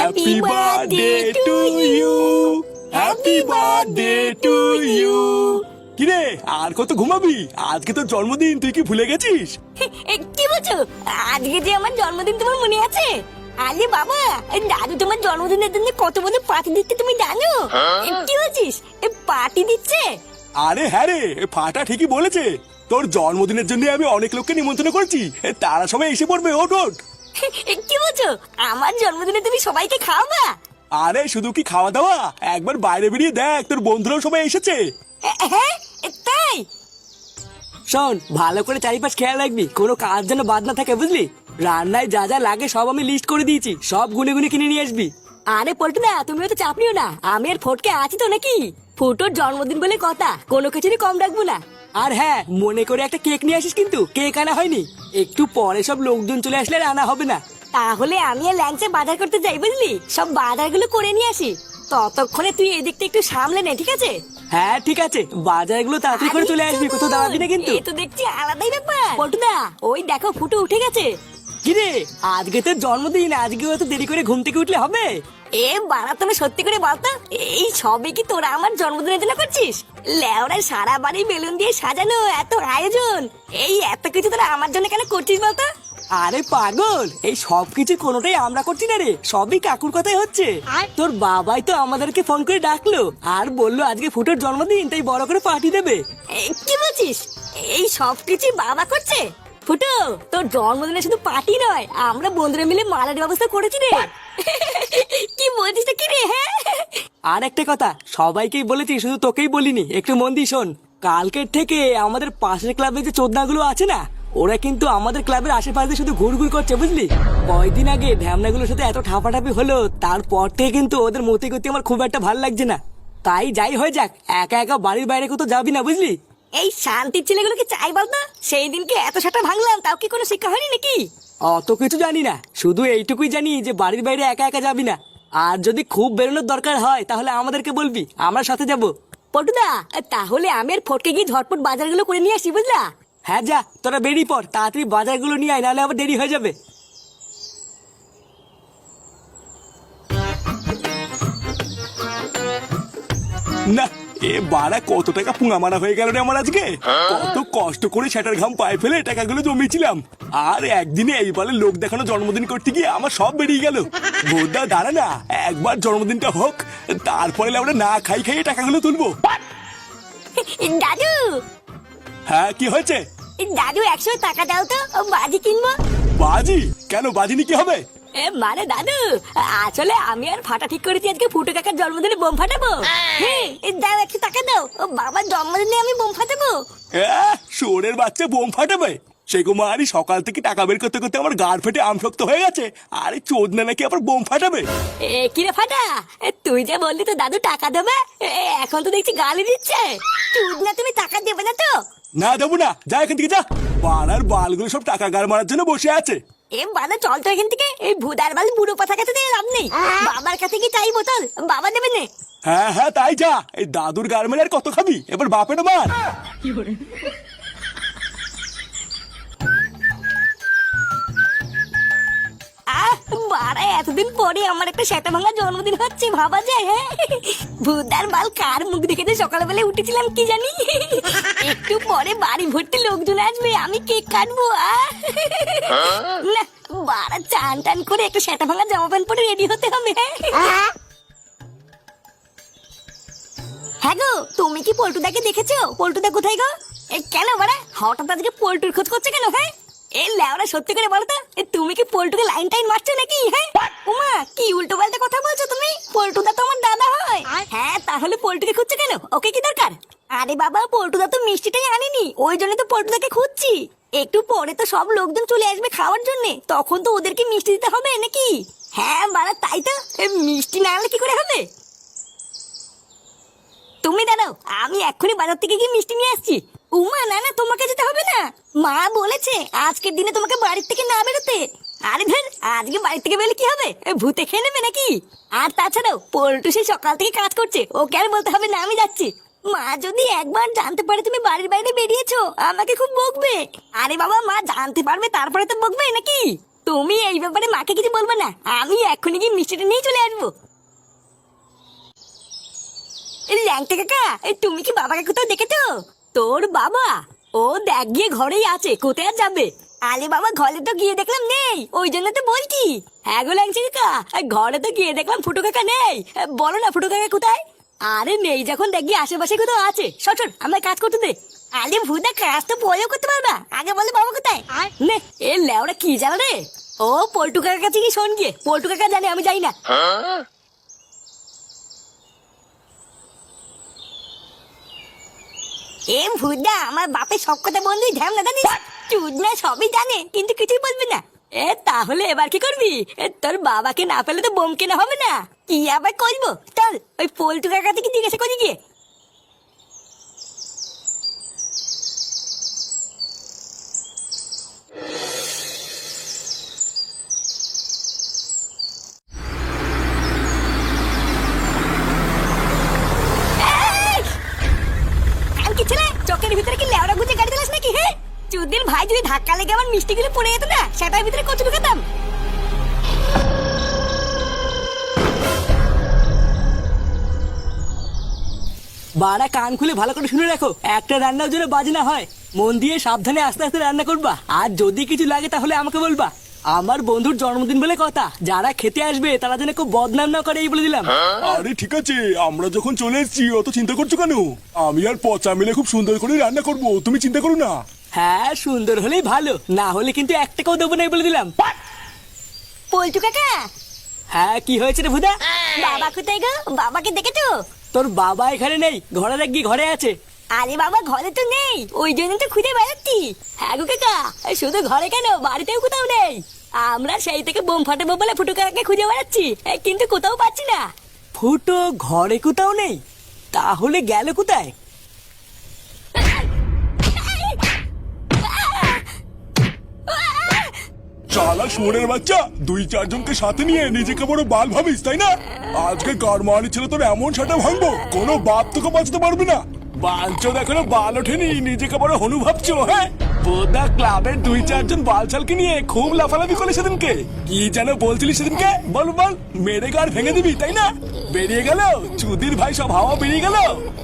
Happy birthday to you, happy birthday to you. কিরে আর কত ঘুমাবি? আজকে তোর জন্মদিন, তুই কি ভুলে গেছিস? কি বলছো? আজকে যে আমার জন্মদিন তোমার মনে আছে? আরে বাবা, দাদু তোমার জন্মদিনের জন্য কত বড় পার্টি দিচ্ছে তুমি জানো? কি বলছিস? পার্টি দিচ্ছে? আরে হ্যাঁ রে, ফাটা ঠিকই বলেছে। তোর জন্মদিনের জন্য আমি অনেক লোককে নিমন্ত্রণ করেছি, তারা সবাই এসে পড়বে। ওঠ ওঠ। কি বলছো? আমার জন্মদিনে তুমি সবাইকে খাওয়াবা? আরে শুধু কি খাওয়া দাওয়া, একবার বাইরে বেরিয়ে দেখ, তোর বন্ধুরাও সবাই এসেছে। হ্যাঁ তাই? শোন, ভালো করে চারিপাশ খেয়াল রাখবি, কোনো কাজ যেন বাদ না থাকে, বুঝলি? রান্নায় যা যা লাগে সব আমি লিস্ট করে দিয়েছি, সব গুনে গুনে কিনে নিয়ে আসবি। আরে পল্টুদা, তুমিও তো চাপ নিও না, আমি আর ফটকে আছি তো নাকি। ফুটোর জন্মদিন বলে কথা, কোনো কিছুরই কম রাখবো না। আর হ্যাঁ, মনে করে একটা কেক নিয়ে আসিস, কিন্তু কেক আনা হয়নি। একটু পরে সব লোকজন চলে আসলে আর আনা হবে না। তাহলে আমি আর ল্যাংচে বাজার করতে যাই, বুঝলি? সব বাজারগুলো করে নিয়ে আসি। ততক্ষণে তুই এদিকটা একটু সামলে নে, ঠিক আছে? হ্যাঁ ঠিক আছে, বাজারগুলো তাড়াতাড়ি করে চলে আসবি, কোথাও দাঁড়াবি না কিন্তু। এ তো দেখছি আলাদাই ব্যাপার। পল্টুদা, ওই দেখো ফুটো উঠে গেছে। কিরে, আজকে তোর জন্মদিন, আজকে অত দেরি করে ঘুম থেকে উঠলে হবে? এ বাড়া, তুমি সত্যি করে বলতো, এই সবে কি তোরা আমার জন্মদিনের জন্য করছিস? লেওড়ায় সারা বাড়ি বেলুন দিয়ে সাজানো, এত আয়োজন, এই এত কিছু তোরা আমার জন্য কেন করছিস বলতো? আরে পাগল, এই সব কিছু কোনোটাই আমরা করছি না রে, সবই কাকুর কথাই হচ্ছে। তোর বাবাই তো আমাদেরকে ফোন করে ডাকলো আর বললো আজকে ফুটোর জন্মদিন, তাই বড় করে পার্টি দেবে। কি বলছিস? এই সব কিছু বাবা করছে? ফুটো, তোর জন্মদিনে শুধু পার্টি নয়, আমরা বন্ধুরা মিলে মালার ব্যবস্থা করেছি রে। কি বলছিস কি রে? হ্যাঁ, আর একটা কথা, সবাইকেই বলেছি, শুধু তোকেই বলিনি, একটু মন দিয়ে শোন। কালকের থেকে আমাদের পাশের ক্লাবে যে চোদনাগুলো আছে না, ওরা কিন্তু আমাদের ক্লাবের আশেপাশে শুধু ঘুরঘুর করছে, বুঝলি? কয়দিন আগে ঢ্যামনাগুলোর সাথে এত ঠাপাঠাপি হলো, তারপর থেকে কিন্তু ওদের মতি গতি আমার খুব একটা ভালো লাগছে না। তাই যাই হয়ে যাক, একা একা বাড়ির বাইরে কোথাও যাবি না, বুঝলি? এই শান্তির ছেলেগুলোকে চাই বলতো? সেই দিনকে এত সাটা ভাঙলাম, তাও কি কোনো শিক্ষা হয়নি নাকি? অত কিছু জানি না, শুধু এইটুকুই জানি যে বাড়ির বাইরে একা একা যাবি না। আর যদি খুব বেরোনোর দরকার হয় তাহলে আমাদেরকে বলবি, আমরা সাথে যাব। পটুদা, তাহলে আমি আর ফটকে গিয়ে ঝটপট বাজারগুলো করে নিয়ে আসি, বুঝলা? হ্যাঁ যা, তোরা বেরিয়ে পড়, তাড়াতাড়ি বাজারগুলো নিয়ে আয়, নাহলে আবার দেরি হয়ে যাবে। না, এ বাড়া কত টাকা পুঙা মারা হয়ে গেল রে আমার আজকে। কত কষ্ট করে সেটার ঘাম পায়ে ফেলে টাকাগুলো জমিয়েছিলাম, আর একদিনে এইবারে লোক দেখানো জন্মদিন করতে গিয়ে আমার সব বেরিয়ে গেল। বোধা দাঁড়া না, একবার জন্মদিনটা হোক, তারপরে আমরা না খাই খাইয়ে টাকাগুলো তুলবো। দাদু, হ্যাঁ কি হয়েছে? দাদু 100 টাকা দাও তো, বাজি কিনবো। বাজি? কেন, বাজি নি কি হবে? মানে দাদু, আসলে আমি আর ফাটা ঠিক করেছি আজকে ফুটো কাকার জন্মদিনে বোম ফাটাবো। হ্যাঁ, দাও 100 টাকা দাও, বাবার জন্মদিনে আমি বোম ফাটাবো। শোরের বাচ্চা বোম ফাটাবে? সে কুমারী সকাল থেকে টাকা বের করতে করতে আমার গাড় ফেটে আমশক্ত হয়ে গেছে, আরে চোদনা নাকি আবার বোম ফাটাবে? কি রে ফাটা, তুই যে বললি তো দাদু টাকা দেবে, এখন তো দেখছি গালি দিচ্ছে। চুদনা, তুমি টাকা দেবে না তো? না দেবো না, যা এখান থেকে যা। পাড়ার বালগুলো সব টাকা গাড় মারার জন্য বসে আছে। বাবা চল তো এখান থেকে, এই ভুদার বাল বুড়ো পাতা কাছে দিয়ে লাভ নেই। বাবার কাছে কি চাই বোতল, বাবা দেবে না? হ্যাঁ হ্যাঁ তাই যা, এই দাদুর গাড় মেরে আর কত খাবি, এবার বাপের মার। বাড়া, এতদিন পরে আমার একটা সেটা ভাঙা জন্মদিন হচ্ছে, ভাবা যায়? হ্যাঁ, ভুদার বাল কার মুখ দেখে যে সকালবেলা উঠেছিলাম কি জানি। একটু পরে বাড়ি ভর্তি লোকজন আসবে, আমি কেক কাটবো। না, বাড়া চান টান করে একটা সেটা ভাঙা জামা প্যান্ট পরে রেডি হতে হবে। হ্যাঁ গো, তুমি কি পল্টুদাকে দেখেছো? পল্টুদা কোথায় গো? কেন বাড়া হঠাৎ আজকে পল্টুর খোঁজ করছে কেন? হ্যাঁ, এই লেওরা সত্যি করে বলো তো, তুমি কি পল্টুকে লাইন টাইন মারছো নাকি? হ্যাঁ, উমা কি উল্টো পাল্টা কথা বলছো তুমি? পল্টুদা তো আমার দাদা হয়। হ্যাঁ, তাহলে পল্টুকে খুঁজছো কেন? ওকে কি দরকার? আরে বাবা, পল্টুদা তো মিষ্টিটাই আনেনি, ওই জন্য তো পল্টুদাকে খুঁজছি। একটু পরে তো সব লোকজন চলে আসবে খাওয়ার জন্য, তখন তো ওদেরকে মিষ্টি দিতে হবে নাকি? হ্যাঁ বাড়া, তাই তো, মিষ্টি না আনলে কি করে হবে? তুমি দাঁড়াও, আমি এক্ষুনি বাজার থেকে গিয়ে মিষ্টি নিয়ে আসছি। উমা না না, তোমাকে যেতে হবে না, মা বলেছে আজকের দিনে তোমাকে বাড়ির থেকে না বেরোতে। আরে ধর, আজকে বাড়ির থেকে বেরোলে কি হবে, ভূতে খেয়ে নেবে নাকি? আর তাছাড়াও পল্টু সেই সকাল থেকে কাজ করছে, ওকে আর বলতে হবে না আমি যাচ্ছি। মা যদি একবার জানতে পারে তুমি বাড়ির বাইরে বেরিয়েছো, আমাকে খুব বকবে। আরে বাবা, মা জানতে পারবে তারপরে তো বকবে নাকি? তুমি এই ব্যাপারে মাকে কিছু বলবে না, আমি এক্ষুনি গিয়ে মিষ্টিটা নিয়ে চলে আসবো। ল্যাংটা কাকা, তুমি কি বাবাকে কোথাও দেখেছো? তোর বাবা ও দেখ গিয়ে ঘরেই আছে, কোথায় আর যাবে? আরে বাবা, ঘরে তো গিয়ে দেখলাম নেই, ওই জন্য তো বলছি। হ্যাঁ গো ল্যাংচা কাকা, ঘরে তো গিয়ে দেখলাম ফুটো কাকা নেই। বলো না ফুটো কাকা কোথায়? আরে নেই যখন দেখি আশেপাশে কোথাও আছে। সর আমার কাজ করতে দে। আরে ভুদা, কাজ তো পরেও করতে পারবা, আগে বলে বাবা কোথায়? নে এ লেওরা কি জানা রে? ও পল্টু কাকার কাছে কি শোন গিয়ে, পল্টু কাকা জানে আমি যাই না। এ ভুদা, আমার বাপের সব কথা বন্ধুই ধ্যান না জানিস? চুদনা সবই জানে কিন্তু কিছুই বলবি না। তাহলে এবার কি করবি? তোর বাবাকে না পেলে তো বোম কেনা হবে না। কি আবার করবো? চল ওই পল্টু কাকা থেকে জিজ্ঞাসা করি গিয়ে। চকের ভিতরে কি লেওড়া গুজে গাড়ি চালাস নাকি? হ্যাঁ চুদির ভাই, যদি ধাক্কা লেগে আমার মিষ্টিগুলো পড়ে যেত না, সেটার ভিতরে কচু ঢুকাতাম। বাড়া কান খুলে ভালো করে শুনে রাখো, একটা রান্নার জন্য বাজে না হয়। মন দিয়ে সাবধানে আস্তে আস্তে রান্না করবা, আর যদি কিছু লাগে তাহলে আমাকে বলবা। আমার বন্ধুর জন্মদিন বলে কথা, যারা খেতে আসবে তারা যেন খুব বদনাম না করে, এই বলে দিলাম। আরে ঠিক আছে, আমরা যখন চলে এসেছি অত চিন্তা করছো কেন? আমি আর পচা মিলে খুব সুন্দর করে রান্না করবো, তুমি চিন্তা করো না। হ্যাঁ সুন্দর হলেই ভালো, না হলে কিন্তু এক টাকাও দেবো না, এই বলে দিলাম। পল্টু কাকা। হ্যাঁ কি হয়েছে রে ভুদা? বাবা কোথায় গো? বাবাকে দেখেছো? তোর বাবা এখানে নেই, ঘরে দেখ গিয়ে ঘরে আছে। আরে বাবা, ঘরে তো নেই, ওই জন্য তো খুঁজে বেড়াচ্ছি। হ্যাঁ গো কাকা, শুধু ঘরে কেন, বাড়িতেও কোথাও নেই। আমরা সেই থেকে বোম ফাটাবো বলে ফুটো কাকাকে খুঁজে বেড়াচ্ছি, কিন্তু কোথাও পাচ্ছি না। ফুটো ঘরে কোথাও নেই, তাহলে গেল কোথায়? শালা শুয়োরের বাচ্চা, 2-4 জনকে সাথে নিয়ে নিজেকে বড় বাল ভাবিস তাই না? আজকে গারমানি ছিল তোর এমন সাটা ভাঙবো, কোনো বাপ তোকে বাঁচতে পারবি না। বাঞ্চো এখনো বাল ওঠেনি, নিজেকে বড় হনু ভাবছো? হ্যাঁ বোধা ক্লাবের 2-4 জন বালছালকে নিয়ে খুব লাফালাফি করে সেদিনকে। কি যেন বলছিলি সেদিনকে? বল বল, মেরে গাড় ভেঙে দিবি তাই না? বেরিয়ে গেল চুদির ভাই, সব হাওয়া বেরিয়ে গেল।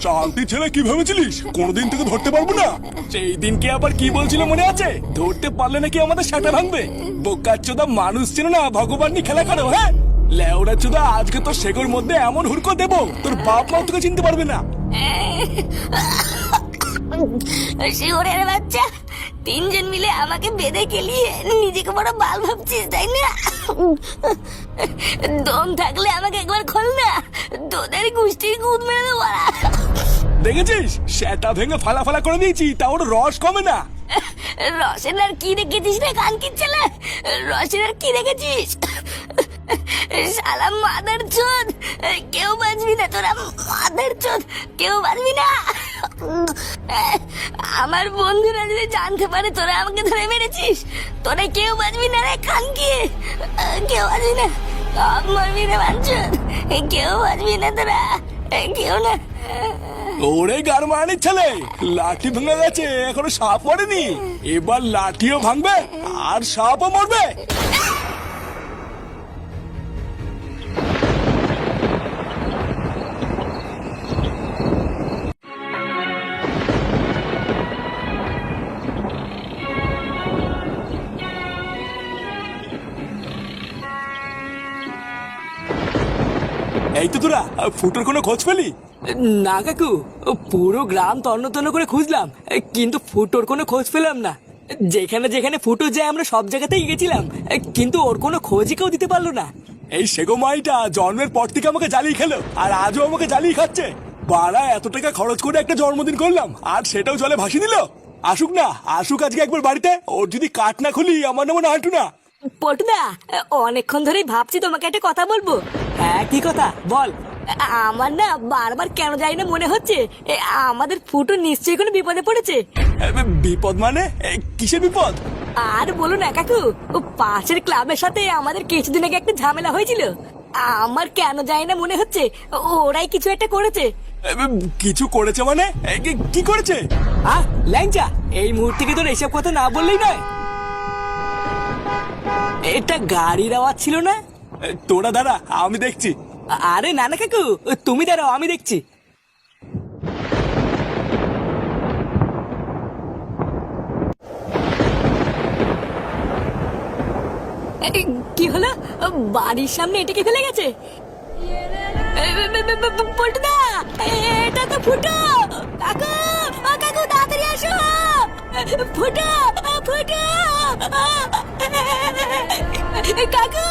শান্তি ছেলে কি ভেবেছিলিস কোনোদিন তোকে ধরতে পারবো না? সেই দিনকে আবার কি বলছিল মনে আছে? ধরতে পারলে নাকি আমাদের সাটা ভাঙবে। বোকাচ্চোদা, মানুষ ছিল না ভগবান নিয়ে খেলা করো। হ্যাঁ লেওরা চোদা, আজকে তোর শেকর মধ্যে এমন হুড়কো দেবো তোর বাপ মাও তোকে চিনতে পারবে না। শিওরের বাচ্চা, 3 জন মিলে আমাকে বেঁধে গেলিয়ে নিজেকে বড় বাল ভাবছিস তাই না? দম থাকলে আমাকে একবার খোল না, তোদের গুষ্টির গুদ মেরে দেবো। দেখেছিস, সেটা ভেঙে ফালা ফালা করে দিয়েছি, তা ওর রস কমে না। রসের আর কি দেখেছিস রে কানকির ছেলে? রসের আর কি দেখেছিস? শালা মাদার চোদ, কেউ বাঁচবি না তোরা, মাদার চোদ, কেউ বাঁচবি না। আমার বন্ধুরা যদি জানতে পারে তোরা আমাকে ধরে মেরেছিস, তোরা কেউ বাঁচবি না রে কানকি, কেউ বাঁচবি না। সব মরবি রে বাঞ্চোদ, কেউ বাঁচবি না তোরা, কেউ না। ওরে গারমানির ছেলে, লাঠি ভেঙে গেছে, এখনো সাপ মরেনি। এবার লাঠিও ভাঙবে আর সাপও মরবে। এই তো তোরা ফুটোর কোনো খোঁজ পেলি? না কাকু, পুরো গ্রাম তন্ন তন্ন করে খুঁজলাম, কিন্তু ফুটোর কোনো খোঁজ পেলাম না। যেখানে যেখানে ফুটো যায় আমরা সব জায়গাতেই গেছিলাম, কিন্তু ওর কোনো খোঁজই কেউ দিতে পারলো না। এই সেগো মাইটা জন্মের পর থেকে আমাকে জ্বালিয়ে খেলো, আর আজও আমাকে জ্বালিয়ে খাচ্ছে। বাড়া, এত টাকা খরচ করে একটা জন্মদিন করলাম, আর সেটাও জলে ভাসিয়ে দিল। আসুক না, আসুক আজকে একবার বাড়িতে, ওর যদি কাঠ না খুলি আমার নাম হাঁটু না। পটুদা, অনেকক্ষণ ধরেই ভাবছি তোমাকে একটা কথা বলবো। হ্যাঁ কি কথা বল। আমার না বারবার কেন জানি না মনে হচ্ছে আমাদের ফুটো নিশ্চয়ই কোনো বিপদে পড়েছে। বিপদ মানে? কিসের বিপদ? আর বলো না কাকু, পাশের ক্লাবের সাথে আমাদের কিছুদিন আগে একটা ঝামেলা হয়েছিল। আমার কেন জানি না মনে হচ্ছে ওরাই কিছু একটা করেছে। কিছু করেছে মানে? কি করেছে? ল্যাংচা, এই মুহূর্তে কি তোর এইসব কথা না বললেই নয়। এটা গাড়ির আওয়াজ ছিল না? তোরা দাঁড়া, আমি দেখছি। আরে না না কাকু, তুমি দাঁড়াও, আমি দেখছি। কি হলো? বাড়ির সামনে এটা কি ফেলে গেছে? পল্টুদা, এটা তো ফুটো। কাকু, ও কাকু তাড়াতাড়ি আসো। ফুটো, ফুটো। কাকু,